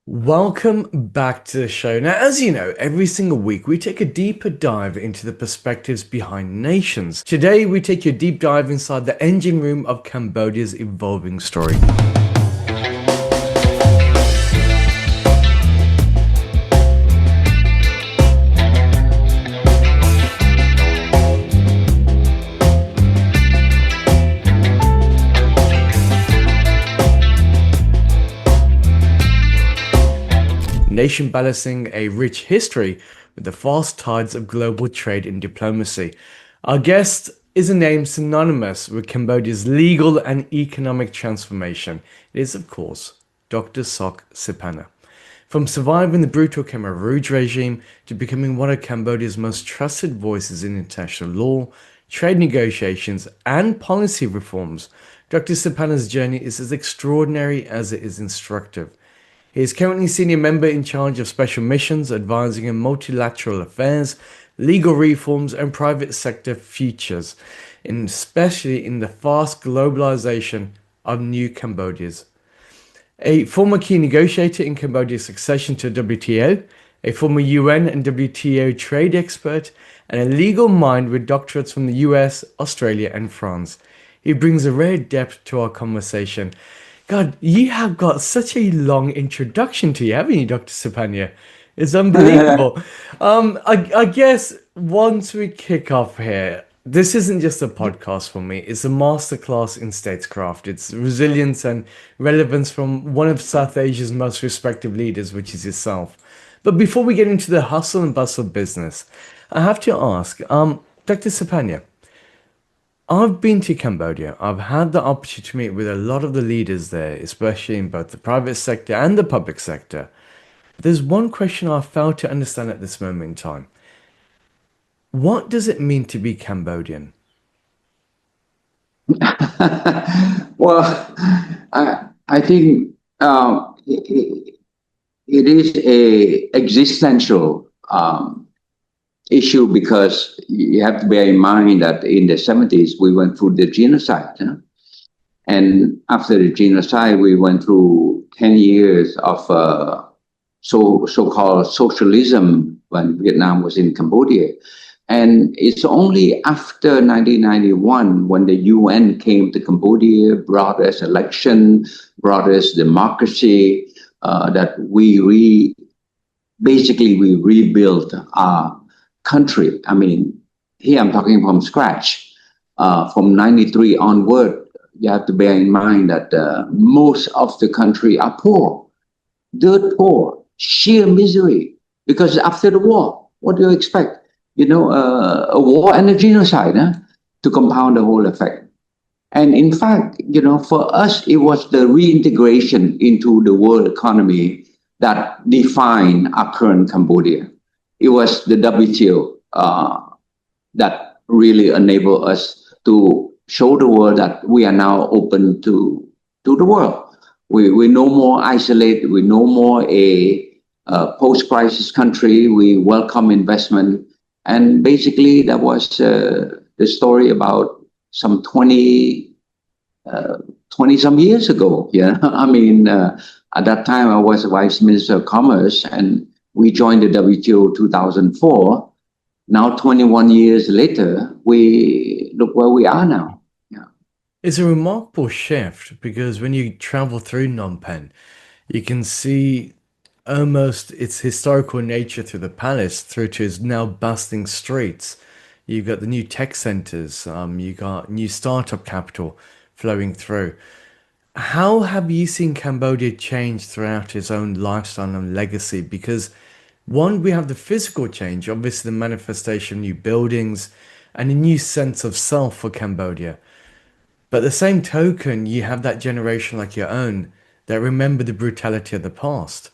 Welcome back to the show. Now, as you know, every single week we take a deeper dive into the perspectives behind nations. Today, we take you a deep dive inside the engine room of Cambodia's evolving story. Nation balancing a rich history with the fast tides of global trade and diplomacy. Our guest is a name synonymous with Cambodia's legal and economic transformation. It is, of course, Dr. Sok Siphana. From surviving the brutal Khmer Rouge regime to becoming one of Cambodia's most trusted voices in international law, trade negotiations, and policy reforms, Dr. Siphana's journey is as extraordinary as it is instructive. He is currently senior member in charge of special missions, advising in multilateral affairs, legal reforms, and private sector futures, especially in the fast globalization of new Cambodia's. A former key negotiator in Cambodia's succession to WTO, a former UN and WTO trade expert, and a legal mind with doctorates from the US, Australia, and France. He brings a rare depth to our conversation. God, you have got such a long introduction to you, haven't you, Dr. Siphana? It's unbelievable. I guess once we kick off here, this isn't just a podcast for me. It's a masterclass in statecraft. It's resilience and relevance from one of South Asia's most respected leaders, which is yourself. But before we get into the hustle and bustle of business, I have to ask, Dr. Siphana, I've been to Cambodia. I've had the opportunity to meet with a lot of the leaders there, especially in both the private sector and the public sector. There's one question I failed to understand at this moment in time. What does it mean to be Cambodian? Well, I think it is a existential issue because you have to bear in mind that in the 70s we went through the genocide, and after the genocide we went through 10 years of so-called socialism when Vietnam was in Cambodia. And it's only after 1991 when the UN came to Cambodia, brought us election, brought us democracy, that we rebuilt our country. I mean, here I'm talking from scratch. From 93 onward, you have to bear in mind that most of the country are poor, dirt poor, sheer misery. Because after the war, what do you expect? A war and a genocide to compound the whole effect. And in fact, for us, it was the reintegration into the world economy that defined our current Cambodia. It was the WTO that really enabled us to show the world that we are now open to the world. We're no more isolated. We're no more a post-crisis country. We welcome investment. And basically, that was the story about some 20 some years ago. Yeah, I mean, at that time, I was Vice Minister of Commerce, and we joined the WTO 2004. Now, 21 years later, we look where we are now. Yeah. It's a remarkable shift because when you travel through Phnom Penh, you can see almost its historical nature through the palace through to its now bustling streets. You've got the new tech centers, you got new startup capital flowing through. How have you seen Cambodia change throughout its own lifestyle and legacy? Because one, we have the physical change, obviously the manifestation of new buildings and a new sense of self for Cambodia. But at the same token, you have that generation like your own that remember the brutality of the past.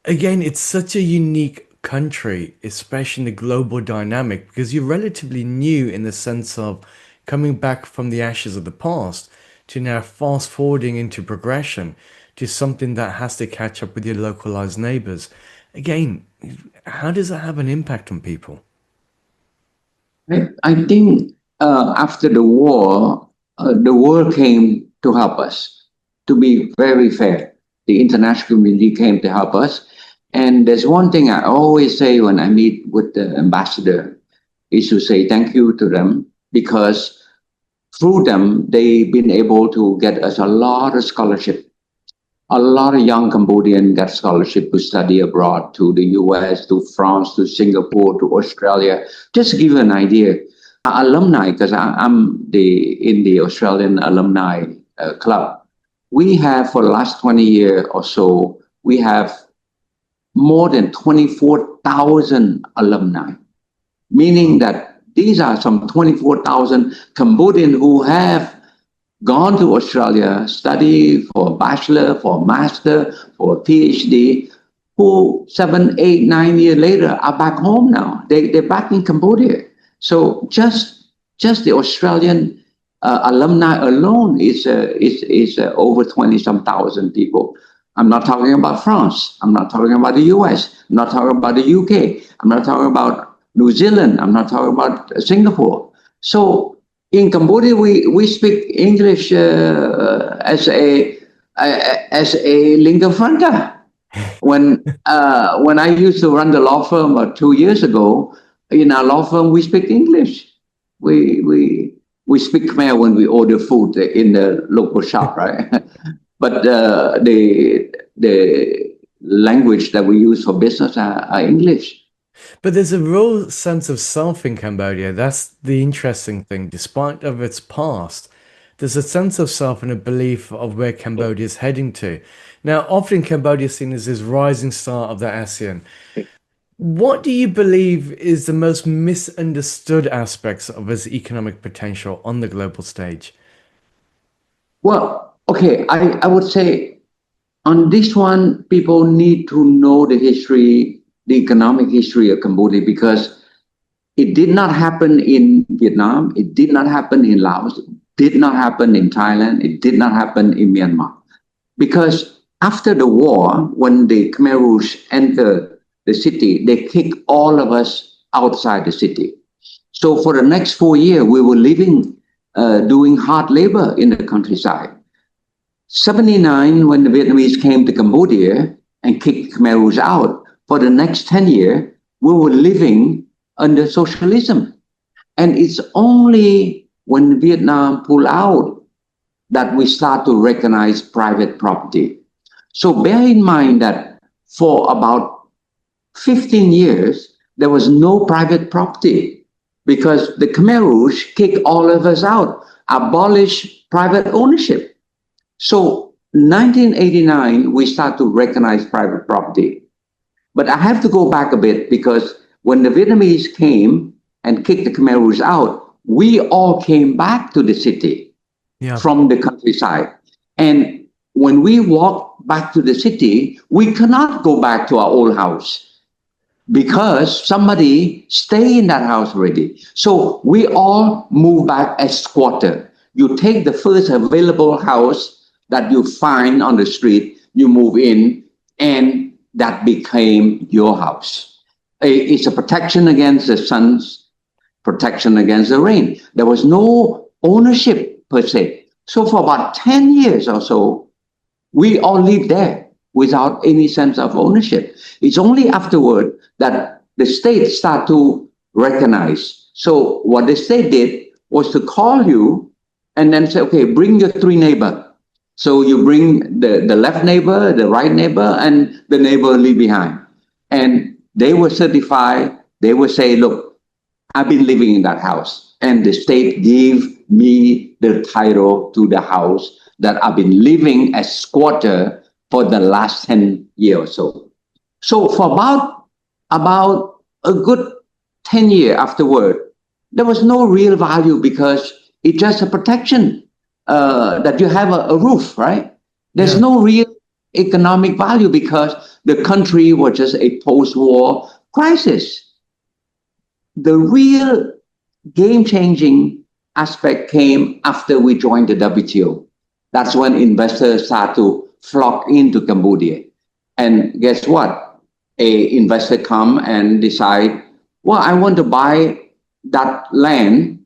Again, it's such a unique country, especially in the global dynamic, because you're relatively new in the sense of coming back from the ashes of the past to now fast forwarding into progression to something that has to catch up with your localized neighbors. Again, how does that have an impact on people? I think after the war, the world came to help us, to be very fair. the international community came to help us. And there's one thing I always say when I meet with the ambassador is to say thank you to them, because through them, they've been able to get us a lot of scholarship. A lot of young Cambodians got scholarship to study abroad, to the US, to France, to Singapore, to Australia. Just to give you an idea, alumni, because I'm in the Australian alumni club, we have for the last 20 years or so, we have more than 24,000 alumni, meaning that these are some 24,000 Cambodians who have gone to Australia, study for a bachelor, for a master, for a PhD, who 7, 8, 9 years later are back home now. They're back in Cambodia. So just the Australian alumni alone is over 20-some thousand people. I'm not talking about France. I'm not talking about the US. I'm not talking about the UK. I'm not talking about New Zealand. I'm not talking about Singapore. So in Cambodia, we speak English as a lingua franca. When I used to run the law firm 2 years ago, in our law firm we speak English. We speak Khmer when we order food in the local shop, right? But the language that we use for business are English. But there's a real sense of self in Cambodia. That's the interesting thing. Despite of its past, there's a sense of self and a belief of where Cambodia is heading to. Now, often Cambodia is seen as this rising star of the ASEAN. What do you believe is the most misunderstood aspects of its economic potential on the global stage? Well, okay, I would say on this one, people need to know the history, the economic history of Cambodia, because it did not happen in Vietnam, it did not happen in Laos, it did not happen in Thailand, it did not happen in Myanmar. Because after the war, when the Khmer Rouge entered the city, they kicked all of us outside the city. So for the next 4 years, we were living, doing hard labor in the countryside. 79, when the Vietnamese came to Cambodia and kicked Khmer Rouge out, for the next 10 years, we were living under socialism. And it's only when Vietnam pulled out that we start to recognize private property. So bear in mind that for about 15 years, there was no private property because the Khmer Rouge kicked all of us out, abolished private ownership. So 1989, we start to recognize private property. But I have to go back a bit because when the Vietnamese came and kicked the Khmer Rouge out, we all came back to the city from the countryside. And when we walked back to the city, we cannot go back to our old house because somebody stayed in that house already. So we all move back as squatter. You take the first available house that you find on the street, you move in, and that became your house. It's a protection against the sun's protection against the rain. There was no ownership per se. So for about 10 years or so, we all lived there without any sense of ownership. It's only afterward that the state started to recognize. So what the state did was to call you and then say, okay, bring your 3 neighbors. So you bring the left neighbor, the right neighbor, and the neighbor leave behind. And they were certified. They would say, look, I've been living in that house. And the state gave me the title to the house that I've been living as squatter for the last 10 years or so. So for about a good 10 years afterward, there was no real value because it's just a protection that you have a roof, right? There's no real economic value because the country was just a post-war crisis. The real game-changing aspect came after we joined the WTO. That's when investors start to flock into Cambodia. And guess what? A investor come and decide, well, I want to buy that land,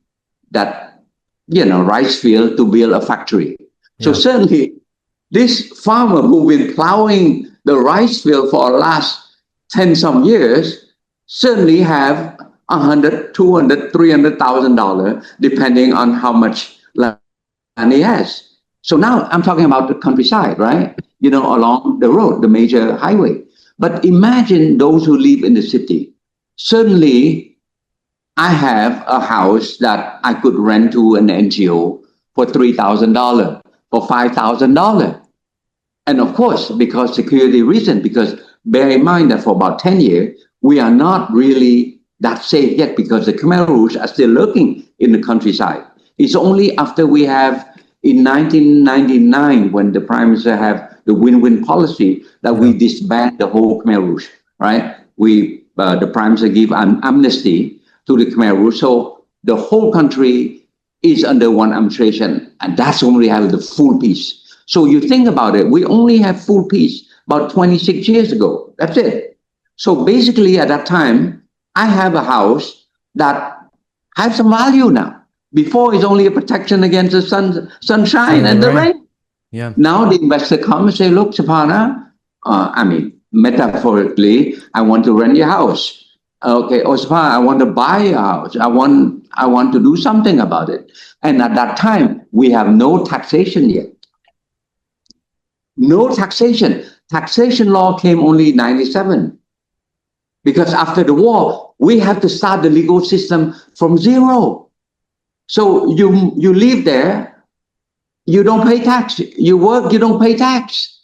that rice field to build a factory. So certainly This farmer who've been plowing the rice field for the last 10 some years certainly have 100, 200, $300,000, depending on how much land he has. So now I'm talking about the countryside, right? You know, along the road, the major highway. But imagine those who live in the city. Certainly, I have a house that I could rent to an NGO for $3,000, for $5,000. And of course, because security reason, because bear in mind that for about 10 years, we are not really that safe yet because the Khmer Rouge are still lurking in the countryside. It's only after we have, in 1999, when the Prime Minister have the win-win policy, that we disband the whole Khmer Rouge, right? The Prime Minister give an amnesty to the Khmer Rouge. So the whole country is under one administration, and that's when we have the full peace. So you think about it, we only have full peace about 26 years ago. That's it. So basically at that time, I have a house that has some value now. Before it's only a protection against the sunshine and the rain. Yeah. Now the investor come and say, look, Siphana, metaphorically, I want to rent your house. Okay, Siphana, I want to buy a house. I want to do something about it. And at that time, we have no taxation yet. No taxation. Taxation law came only in 97. Because after the war, we have to start the legal system from zero. So you live there, you don't pay tax. You work, you don't pay tax.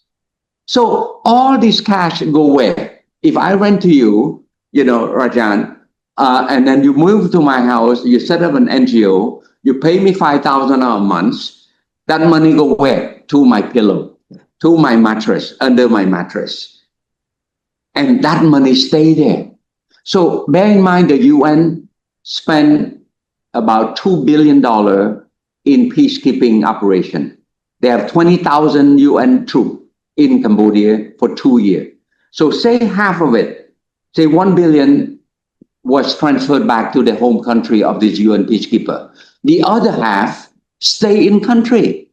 So all this cash go where? If I rent to you, you know, Rajan, and then you move to my house, you set up an NGO, you pay me $5,000 a month, that money go where? To my pillow, to my mattress, under my mattress. And that money stay there. So bear in mind the UN spent about $2 billion in peacekeeping operation. They have 20,000 UN troops in Cambodia for 2 years. So say half of it, say 1 billion was transferred back to the home country of this UN peacekeeper. The other half stay in country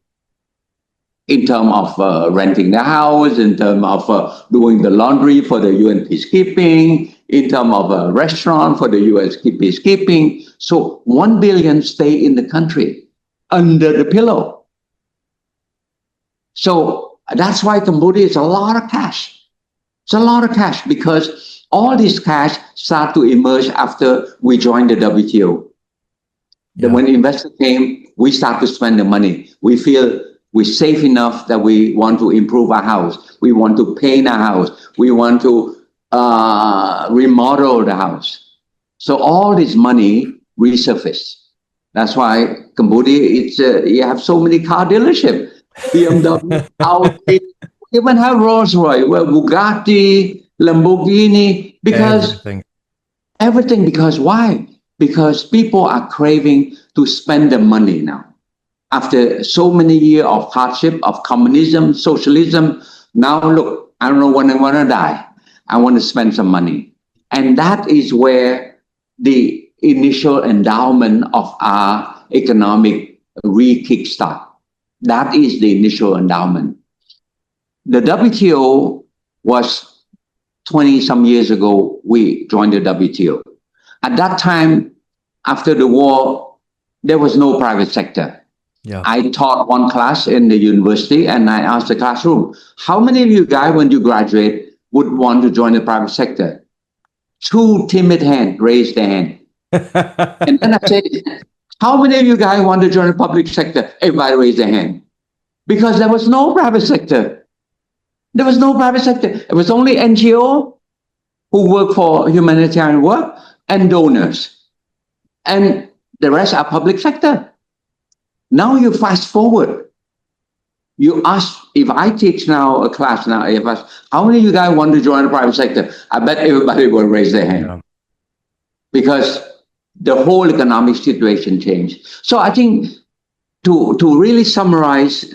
in terms of renting the house, in terms of doing the laundry for the UN peacekeeping, in terms of a restaurant for the US peacekeeping. So 1 billion stay in the country under the pillow. So that's why Cambodia is a lot of cash. It's a lot of cash because all this cash start to emerge after we joined the WTO. Yeah. When the investor came, we start to spend the money. We feel we're safe enough that we want to improve our house. We want to paint our house. We want to remodel the house. So all this money resurfaced. That's why Cambodia, you have so many car dealerships. BMW, Audi, even have Rolls Royce, well, Bugatti, Lamborghini, because everything. Because why? Because people are craving to spend the money now. After so many years of hardship, of communism, socialism, now look, I don't know when I want to die. I want to spend some money. And that is where the initial endowment of our economic re-kickstart. That is the initial endowment. The WTO was 20 some years ago, we joined the WTO. At that time, after the war, there was no private sector. Yeah. I taught one class in the university and I asked the classroom, how many of you guys, when you graduate, would want to join the private sector? 2 timid hands raised their hand. And then I said, how many of you guys want to join the public sector? Everybody raised their hand. Because there was no private sector. There was no private sector. It was only NGO who work for humanitarian work and donors. And the rest are public sector. Now you fast forward. You ask, if I teach now a class now, if I ask, how many of you guys want to join the private sector? I bet everybody will raise their hand. Yeah. Because the whole economic situation changed. So I think to really summarize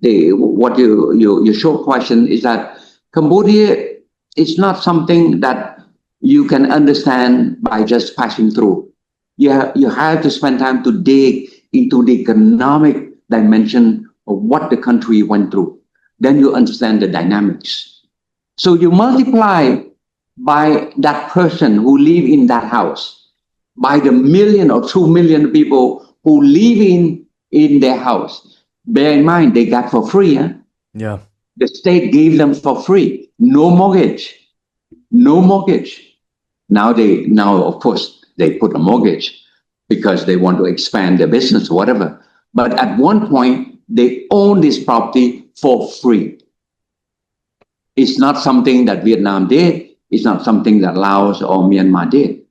what your short question is that Cambodia is not something that you can understand by just passing through. You have to spend time to dig into the economic dimension of what the country went through. then you understand the dynamics. So you multiply by that person who live in that house, by the million or 2 million people who live in their house. Bear in mind, they got for free. Huh? Yeah. The state gave them for free, no mortgage, no mortgage. Now of course they put a mortgage because they want to expand their business or whatever. But at one point they own this property for free. It's not something that Vietnam did. It's not something that Laos or Myanmar did.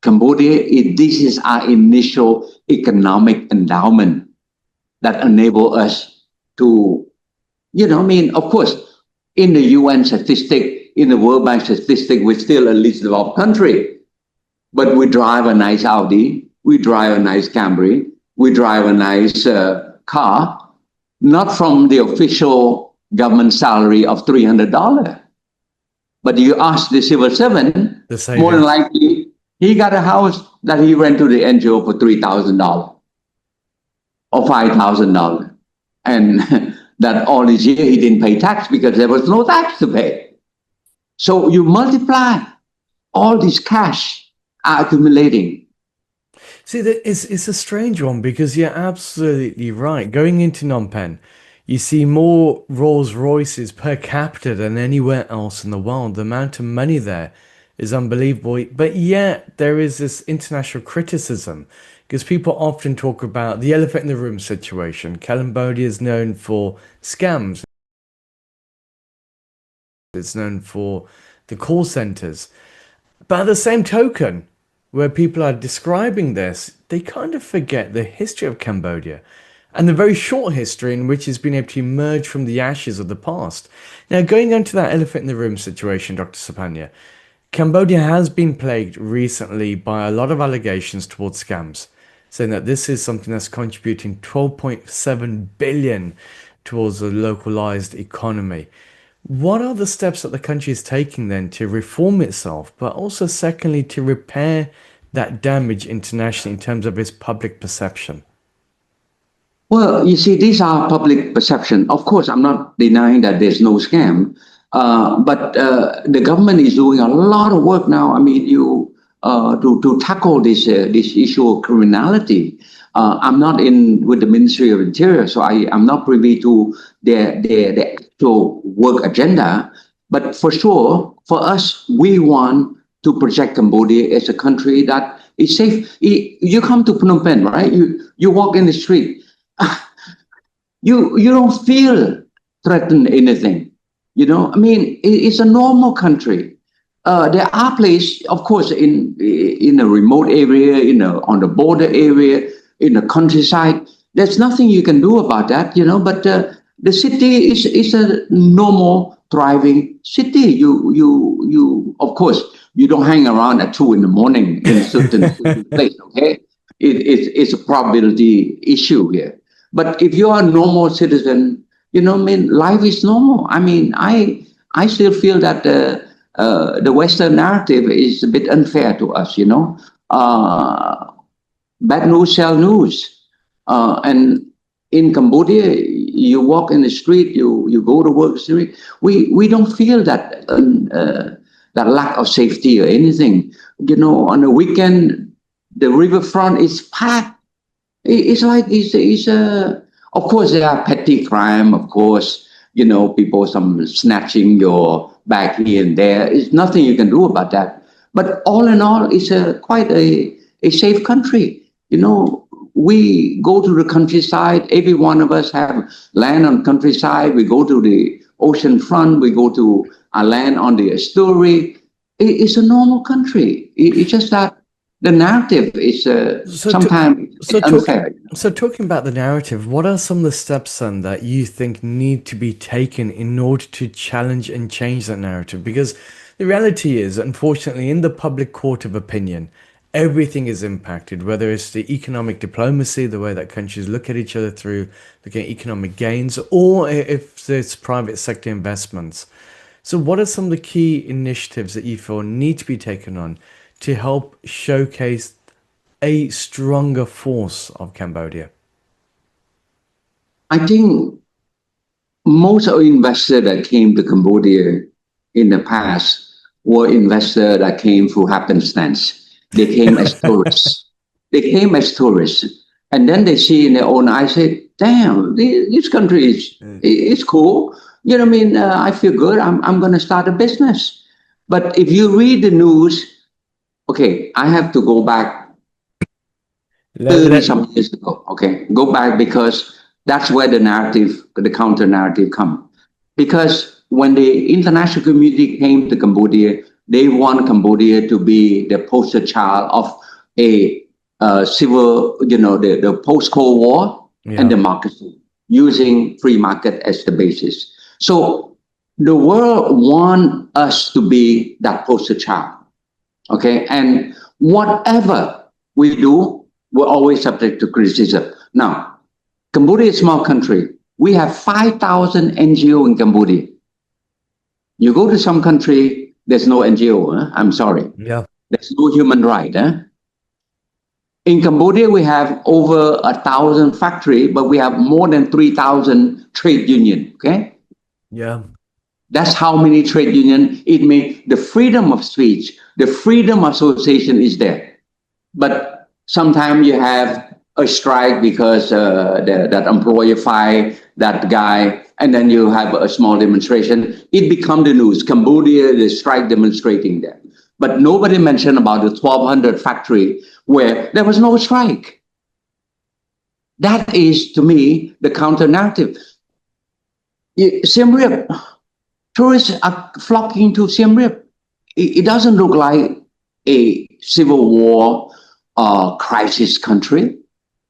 Cambodia, this is our initial economic endowment that enable us to, of course, in the UN statistic, in the World Bank statistic, we're still a least developed country. But we drive a nice Audi, we drive a nice Camry, we drive a nice car, not from the official government salary of $300. But you ask the civil servant, more than likely, he got a house that he rent to the NGO for $3,000 or $5,000. And that all this year he didn't pay tax because there was no tax to pay. So you multiply, all this cash are accumulating. See, it's a strange one because you're absolutely right. Going into Phnom Penh, you see more Rolls Royces per capita than anywhere else in the world. The amount of money there is unbelievable. But yet there is this international criticism because people often talk about the elephant in the room situation. Cambodia is known for scams. It's known for the call centers. But at the same token, where people are describing this, they kind of forget the history of Cambodia and the very short history in which it's been able to emerge from the ashes of the past. Now, going on to that elephant in the room situation, Dr. Siphana, Cambodia has been plagued recently by a lot of allegations towards scams, saying that this is something that's contributing 12.7 billion towards a localized economy. What are the steps that the country is taking then to reform itself, but also secondly to repair that damage internationally in terms of its public perception? Well, you see, these are public perception. Of course, I'm not denying that there's no scam, but the government is doing a lot of work now. I mean, to tackle this issue of criminality. I'm not in with the Ministry of Interior, so I'm not privy to their actual work agenda. But for sure, for us, we want to project Cambodia as a country that is safe. You come to Phnom Penh, right? You walk in the street. You don't feel threatened anything. I mean, it's a normal country. There are places, of course, in a remote area, on the border area, in the countryside. There's nothing you can do about that, But the city is a normal, thriving city. You of course, you don't hang around at 2 a.m. in a certain place. Okay, it's a probability issue here. But if you are a normal citizen, I mean, life is normal. I mean, I still feel that the Western narrative is a bit unfair to us. Bad news sell news, and in Cambodia, you walk in the street, you go to work street. We don't feel that that lack of safety or anything. On the weekend, the riverfront is packed. It's like of course there are petty crime, of course, people some snatching your bag here and there. It's nothing you can do about that. But all in all, it's quite a safe country. We go to the countryside. Every one of us have land on countryside. We go to the ocean front. We go to our land on the estuary. It's a normal country. It's just that the narrative is sometimes unfair. So talking about the narrative, what are some of the steps then that you think need to be taken in order to challenge and change that narrative? Because the reality is, unfortunately, in the public court of opinion, everything is impacted, whether it's the economic diplomacy, the way that countries look at each other through looking at economic gains, or if it's private sector investments. So what are some of the key initiatives that you feel need to be taken on to help showcase a stronger force of Cambodia? I think most of the investors that came to Cambodia in the past were investors that came through happenstance. They came as tourists. They came as tourists. And then they see in their own eyes, say, damn, this country is cool. You know what I mean? I feel good. I'm going to start a business. But if you read the news, okay, I have to go back 30 some years ago. Okay, go back because that's where the narrative, the counter narrative come. Because when the international community came to Cambodia, they want Cambodia to be the poster child of a civil, the post-Cold War and democracy, using free market as the basis. So the world want us to be that poster child. Okay, and whatever we do, we're always subject to criticism. Now, Cambodia is a small country. We have 5,000 NGO in Cambodia. You go to some country, there's no NGO. Huh? I'm sorry. Yeah. There's no human right. Huh? In Cambodia, we have over 1,000 factories, but we have more than 3,000 trade union. Okay. Yeah. That's how many trade union. It means the freedom of speech, the freedom of association is there. But sometimes you have a strike because that employer fire that guy, and then you have a small demonstration. It becomes the news. Cambodia, the strike demonstrating there. But nobody mentioned about the 1,200 factory where there was no strike. That is, to me, the counter narrative. Siem Reap, tourists are flocking to Siem Reap. It doesn't look like a civil war crisis country.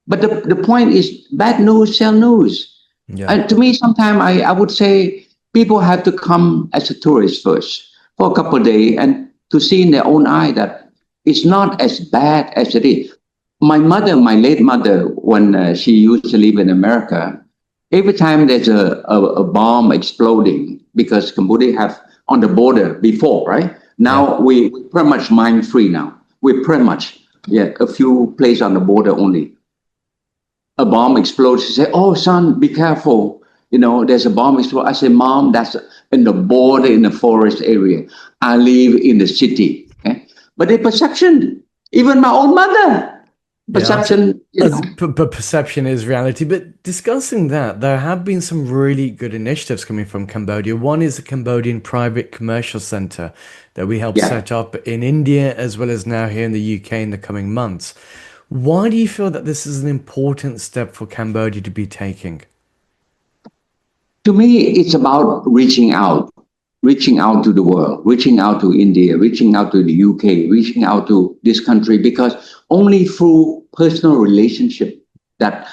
But the point is, bad news sell news. Yeah. And to me, sometimes I would say people have to come as a tourist first for a couple of days and to see in their own eye that it's not as bad as it is. My mother, my late mother, when she used to live in America, every time there's a bomb exploding, because Cambodia have on the border before, right? Now we pretty much mine free now. We pretty much, a few places on the border only. A bomb explodes, she say, oh, son, be careful. There's a bomb explode. I say, Mom, that's in the border, in the forest area. I live in the city. Okay? But the perception, even my own mother, perception. But perception is reality. But discussing that, there have been some really good initiatives coming from Cambodia. One is the Cambodian Private Commercial Center that we helped set up in India, as well as now here in the UK in the coming months. Why do you feel that this is an important step for Cambodia to be taking? To me, it's about reaching out to the world, reaching out to India, reaching out to the UK, reaching out to this country, because only through personal relationship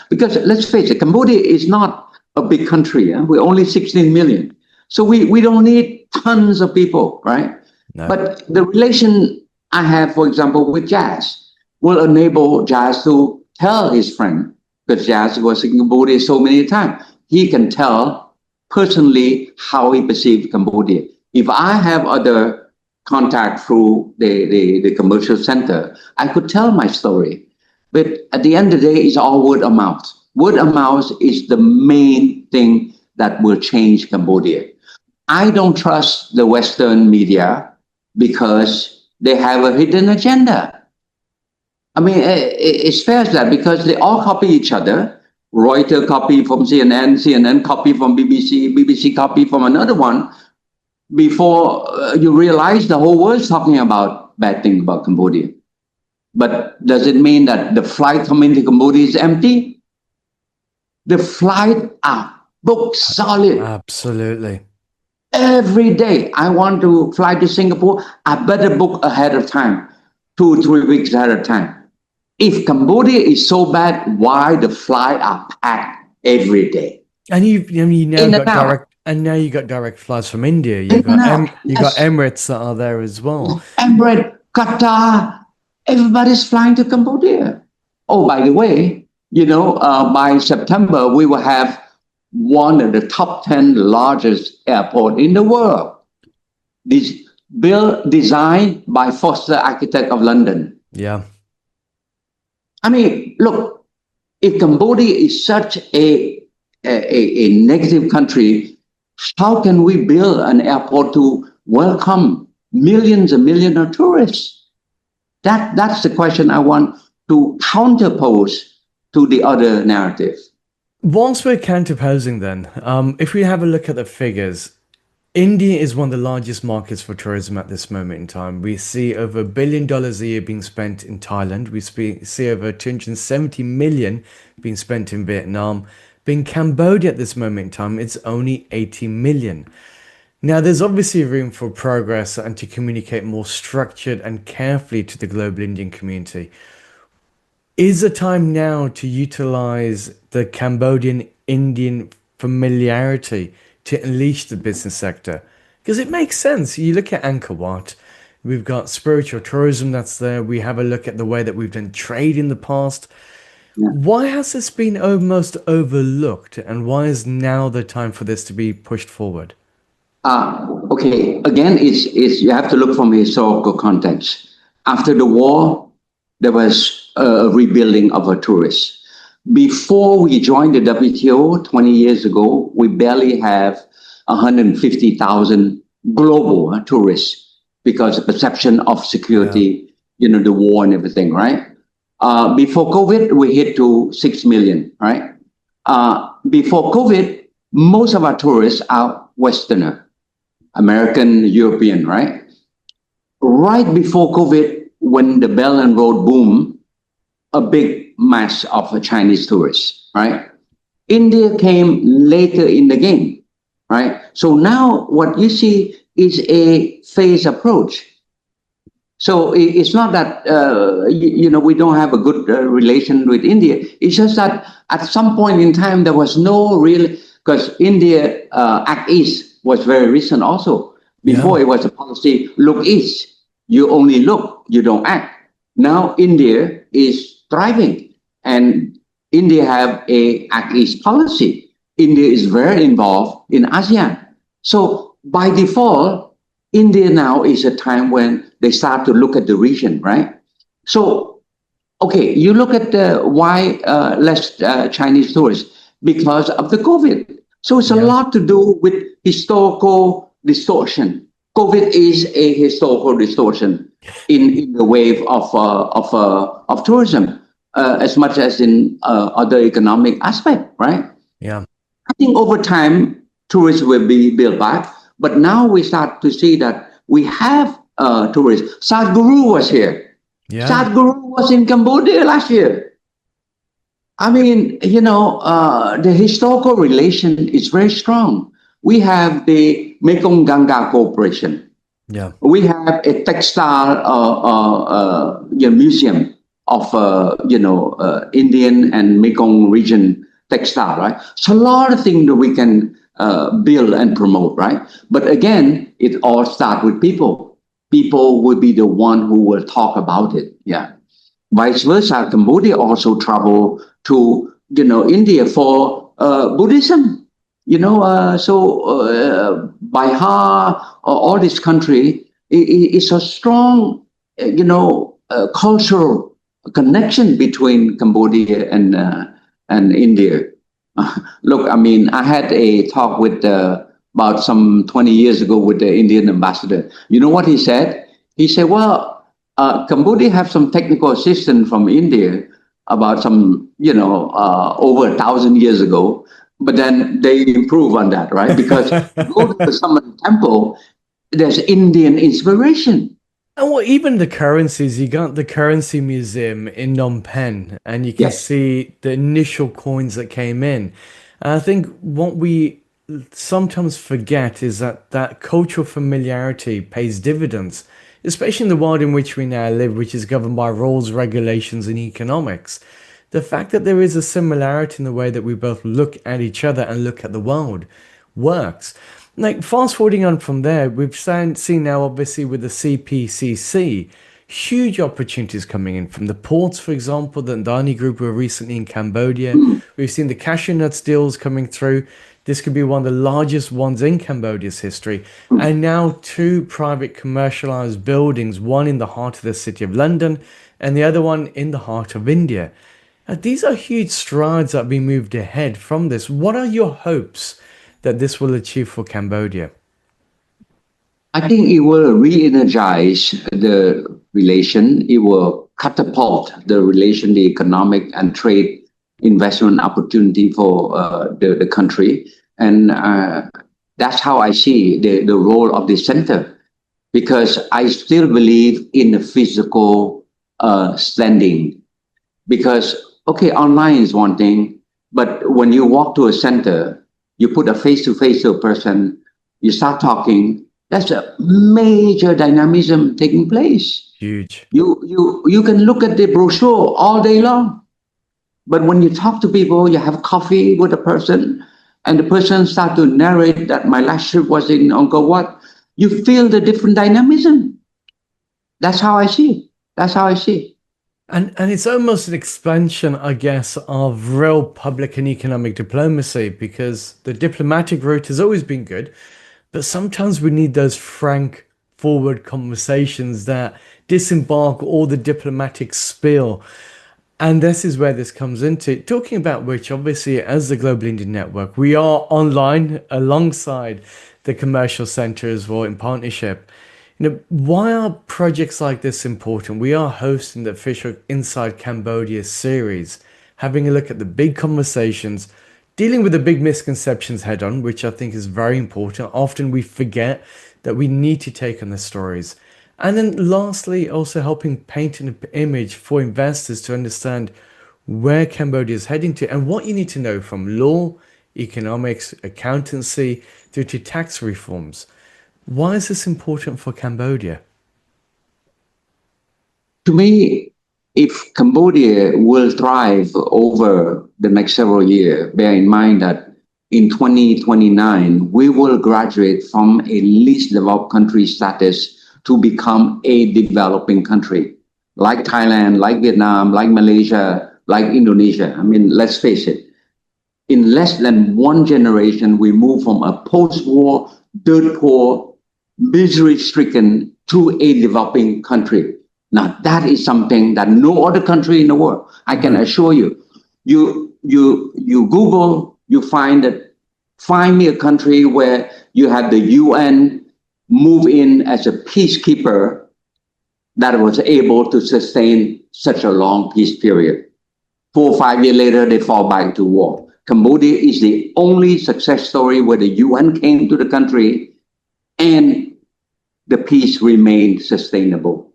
because let's face it, Cambodia is not a big country. We're only 16 million. So we don't need tons of people, right? No. But the relation I have, for example, with Jazz, will enable Jazz to tell his friend, because Jazz was in Cambodia so many times. He can tell personally how he perceived Cambodia. If I have other contact through the commercial center, I could tell my story. But at the end of the day, it's all word of mouth. Word of mouth is the main thing that will change Cambodia. I don't trust the Western media because they have a hidden agenda. I mean, it's fair as that because they all copy each other. Reuters copy from CNN, CNN copy from BBC, BBC copy from another one. Before you realize the whole world's talking about bad things about Cambodia. But does it mean that the flight coming to Cambodia is empty? The flight are booked solid. Absolutely. Every day I want to fly to Singapore, I better book ahead of time, 2 or 3 weeks ahead of time. If Cambodia is so bad, why the flights are packed every day? And now you got direct flights from India. You got Emirates that are there as well. Emirates, Qatar, everybody's flying to Cambodia. Oh, by the way, by September we will have one of the top 10 largest airport in the world. This designed by Foster Architect of London. Yeah. I mean, look, if Cambodia is such a negative country, How can we build an airport to welcome millions and millions of tourists? That's the question I want to counterpose to the other narrative. Whilst we're counterposing, then, if we have a look at the figures, India is one of the largest markets for tourism at this moment in time. We see over $1 billion a year being spent in Thailand. See over 270 million being spent in Vietnam. But in Cambodia at this moment in time, it's only 80 million. Now, there's obviously room for progress and to communicate more structured and carefully to the global Indian community. Is the time now to utilize the Cambodian Indian familiarity to unleash the business sector? Because it makes sense. You look at Angkor Wat, we've got spiritual tourism that's there. We have a look at the way that we've done trade in the past. Yeah. Why has this been almost overlooked, and why is now the time for this to be pushed forward? Okay, again, it's you have to look from a historical context. After the war, there was a rebuilding of a tourist. Before we joined the WTO 20 years ago, we barely have 150,000 global tourists because the perception of Yeah. security, the war and everything, right? Before COVID, we hit to 6 million, right? Before COVID, most of our tourists are Westerner, American, European, right? Right before COVID, when the Belt and Road boom, a big mass of Chinese tourists, right? India came later in the game, right? So now what you see is a phased approach. So it's not that we don't have a good relation with India. It's just that at some point in time there was no real, because India Act East was very recent also. Yeah. Before it was a policy, look east. You only look, you don't act. Now India is thriving, and India have a Act East policy. India is very involved in ASEAN. So by default, India now is a time when they start to look at the region, right? So, okay, you look at why less Chinese tourists because of the COVID. So it's a Yeah. lot to do with historical distortion. COVID is a historical distortion in the wave of tourism, as much as in other economic aspect, right? Yeah. I think over time, tourists will be built back. But now we start to see that we have tourists. Sadhguru was here. Yeah. Sadhguru was in Cambodia last year. I mean, the historical relation is very strong. We have the Mekong Ganga Corporation. Yeah. We have a textile museum of Indian and Mekong region textile, right? So a lot of things that we can build and promote, right? But again, it all starts with people. People will be the one who will talk about it. Yeah. Vice versa, Cambodia also travel to India for Buddhism. Bihar, all this country is a strong, cultural connection between Cambodia and India. Look, I mean, I had a talk with about some 20 years ago with the Indian ambassador. You know what he said? He said, well, Cambodia have some technical assistance from India about some, over 1,000 years ago, but then they improve on that, right? Because go to some temple, there's Indian inspiration. And well, even the currencies, you got the currency museum in Phnom Penh, and you can Yes. see the initial coins that came in. And I think what we sometimes forget is that that cultural familiarity pays dividends, especially in the world in which we now live, which is governed by rules, regulations, and economics. The fact that there is a similarity in the way that we both look at each other and look at the world works. Like fast forwarding on from there, we've seen now obviously with the CPCC, huge opportunities coming in from the ports, for example, the Adani Group were recently in Cambodia. We've seen the cashew nuts deals coming through. This could be one of the largest ones in Cambodia's history. And now two private commercialized buildings, one in the heart of the city of London and the other one in the heart of India. Now, these are huge strides that have been moved ahead from this. What are your hopes that this will achieve for Cambodia? I think it will re-energize the relation. It will catapult the relation, the economic and trade investment opportunity for the country. And that's how I see the role of the center, because I still believe in the physical standing. Because, okay, online is one thing, but when you walk to a center, you put a face to face to a person, you start talking, that's a major dynamism taking place. Huge. You can look at the brochure all day long, but when you talk to people, you have coffee with a person, and the person start to narrate that my last trip was in Angkor Wat, you feel the different dynamism. That's how I see it. That's how I see it. And it's almost an expansion, I guess, of real public and economic diplomacy because the diplomatic route has always been good, but sometimes we need those frank, forward conversations that disembark all the diplomatic spill. And this is where this comes into talking about which, obviously, as the Global Indian Network, we are online alongside the commercial center as well in partnership. Why are projects like this important? We are hosting the official Inside Cambodia series, having a look at the big conversations, dealing with the big misconceptions head on, which I think is very important. Often we forget that we need to take on the stories. And then lastly, also helping paint an image for investors to understand where Cambodia is heading to and what you need to know from law, economics, accountancy, through to tax reforms. Why is this important for Cambodia? To me, if Cambodia will thrive over the next several years, bear in mind that in 2029, we will graduate from a least developed country status to become a developing country, like Thailand, like Vietnam, like Malaysia, like Indonesia. I mean, let's face it, in less than one generation, we move from a post-war, dirt poor, misery-stricken to a developing country. Now, that is something that no other country in the world, I can assure you. You Google, you find me a country where you have the UN move in as a peacekeeper that was able to sustain such a long peace period. 4 or 5 years later, they fall back to war. Cambodia is the only success story where the UN came to the country and the peace remained sustainable.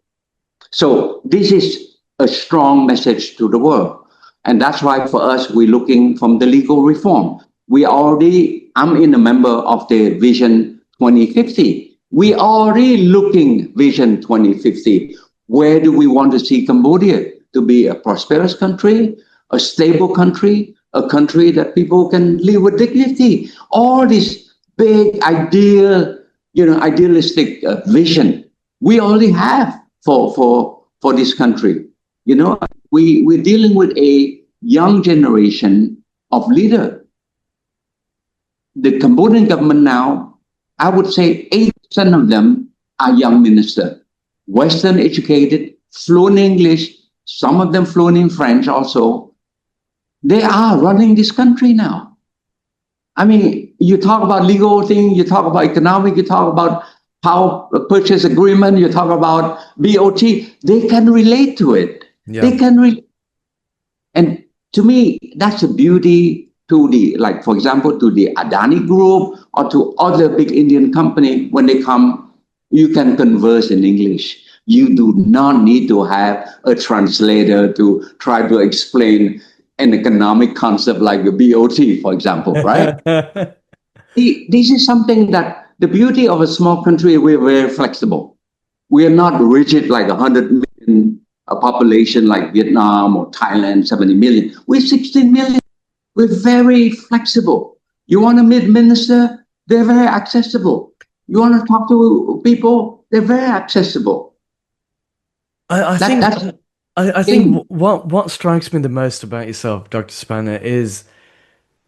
So this is a strong message to the world. And that's why for us, we're looking from the legal reform. I'm in a member of the Vision 2050. We already looking Vision 2050. Where do we want to see Cambodia? To be a prosperous country, a stable country, a country that people can live with dignity. All this big idealistic vision we already have for this country. We're dealing with a young generation of leader. The Cambodian government now, I would say 80% of them are young ministers, Western educated, fluent English, some of them fluent in French also. They are running this country now. I mean, you talk about legal thing, you talk about economic, you talk about power purchase agreement, you talk about BOT, they can relate to it. Yeah. They can relate. And to me, that's the beauty to like, for example, to the Adani Group or to other big Indian company. When they come, you can converse in English. You do not need to have a translator to try to explain an economic concept like the BOT, for example, right? This is something that the beauty of a small country, we're very flexible. We are not rigid like 100 million, a population like Vietnam or Thailand, 70 million. We're 16 million. We're very flexible. You want to meet minister, they're very accessible. You want to talk to people, they're very accessible. I think what strikes me the most about yourself, Dr. Siphana, is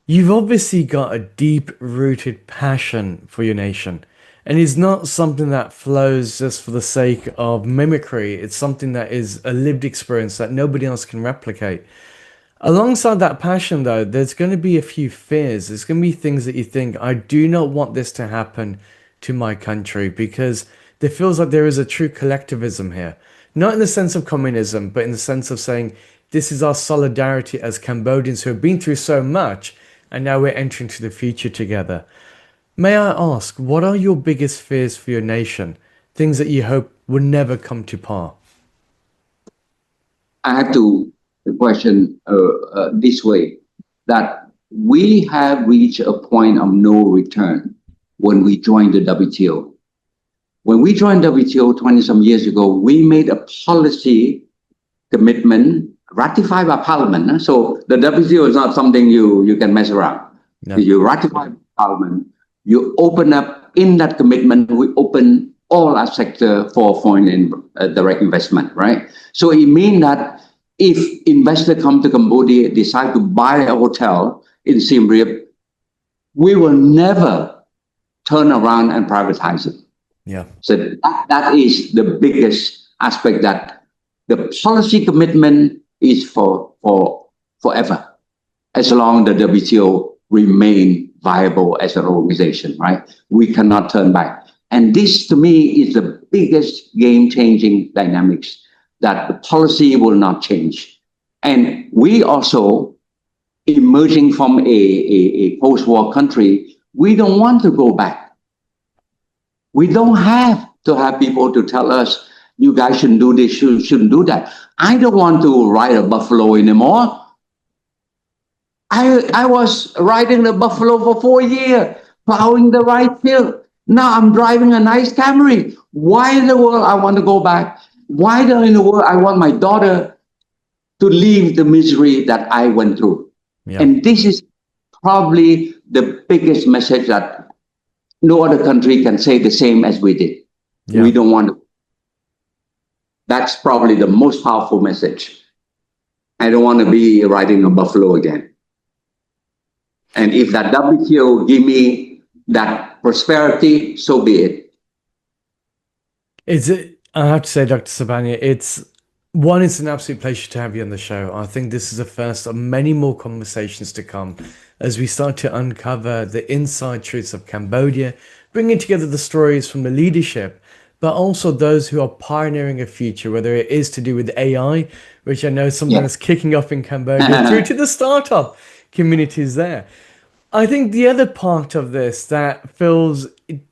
you've obviously got a deep-rooted passion for your nation. And it's not something that flows just for the sake of mimicry. It's something that is a lived experience that nobody else can replicate. Alongside that passion, though, there's going to be a few fears. There's going to be things that you think, I do not want this to happen to my country because there feels like there is a true collectivism here. Not in the sense of communism, but in the sense of saying, this is our solidarity as Cambodians who have been through so much, and now we're entering to the future together. May I ask, what are your biggest fears for your nation? Things that you hope will never come to pass? I have to the question this way, that we have reached a point of no return when we joined the WTO. When we joined WTO 20 some years ago, we made a policy commitment ratified by Parliament. So the WTO is not something you can mess around. No. You ratify Parliament, you open up in that commitment, we open all our sector for foreign direct investment, right? So it means that if investor come to Cambodia, decide to buy a hotel in Siem Reap, we will never turn around and privatize it. Yeah. So that is the biggest aspect, that the policy commitment is for forever, as long as the WTO remain viable as an organization, right? We cannot turn back. And this, to me, is the biggest game-changing dynamics, that the policy will not change. And we also, emerging from a post-war country, we don't want to go back. We don't have to have people to tell us, you guys shouldn't do this, you shouldn't do that. I don't want to ride a buffalo anymore. I was riding the buffalo for 4 years, plowing the rice field. Now I'm driving a nice Camry. Why in the world I want to go back? Why in the world I want my daughter to leave the misery that I went through? Yeah. And this is probably the biggest message, that no other country can say the same as we did. Yeah. We don't want to. That's probably the most powerful message. I don't want to be riding a buffalo again. And if that WTO give me that prosperity, so be it. I have to say, Dr. Siphana, it's an absolute pleasure to have you on the show. I think this is the first of many more conversations to come as we start to uncover the inside truths of Cambodia, bringing together the stories from the leadership, but also those who are pioneering a future, whether it is to do with AI, which I know is something that's kicking off in Cambodia, through to the startup communities there. I think the other part of this that feels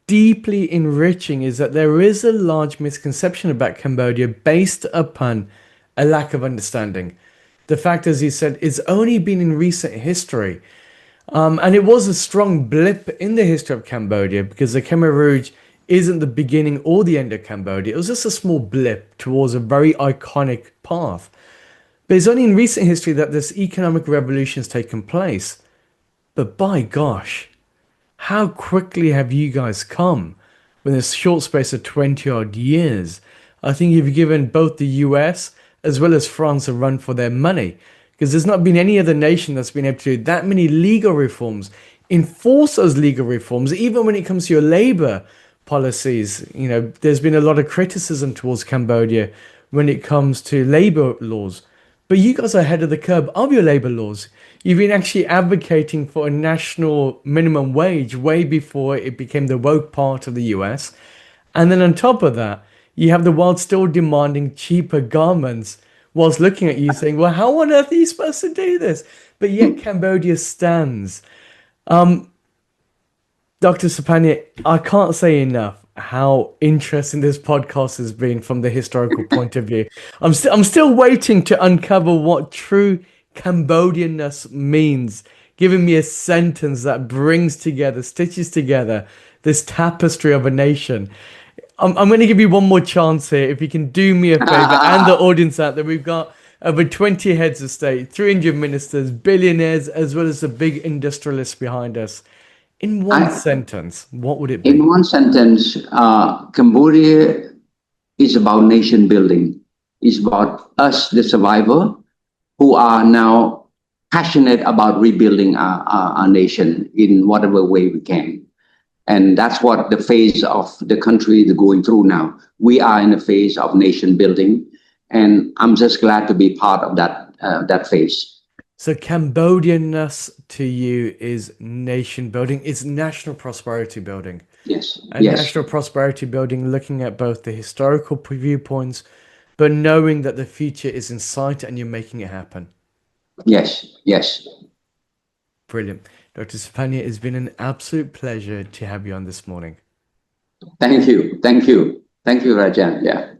deeply enriching is that there is a large misconception about Cambodia based upon a lack of understanding. The fact, as you said, it's only been in recent history. And it was a strong blip in the history of Cambodia, because the Khmer Rouge isn't the beginning or the end of Cambodia. It was just a small blip towards a very iconic path. But it's only in recent history that this economic revolution has taken place. But by gosh, how quickly have you guys come within a short space of 20 odd years? I think you've given both the US as well as France a run for their money, because there's not been any other nation that's been able to do that many legal reforms, enforce those legal reforms, even when it comes to your labor policies. You know, there's been a lot of criticism towards Cambodia when it comes to labor laws. But you guys are ahead of the curve of your labor laws. You've been actually advocating for a national minimum wage way before it became the woke part of the US. And then on top of that, you have the world still demanding cheaper garments, whilst looking at you saying, well, how on earth are you supposed to do this? But yet Cambodia stands. Dr. Siphana, I can't say enough how interesting this podcast has been from the historical point of view. I'm still waiting to uncover what true Cambodianness means, giving me a sentence that stitches together this tapestry of a nation. I'm going to give you one more chance here. If you can do me a favor, and the audience out there, we've got over 20 heads of state, 300 ministers, billionaires, as well as the big industrialists behind us. In one sentence, what would it be? In one sentence, Cambodia is about nation building. It's about us, the survivor, who are now passionate about rebuilding our nation in whatever way we can. And that's what the phase of the country is going through now. We are in a phase of nation building, and I'm just glad to be part of that phase. So Cambodianness to you is nation building, is national prosperity building. Yes, And yes, national prosperity building, looking at both the historical viewpoints, but knowing that the future is in sight and you're making it happen. yes, yes. Brilliant. Dr. Siphana, it's been an absolute pleasure to have you on this morning. Thank you, thank you, thank you, Rajan. Yeah.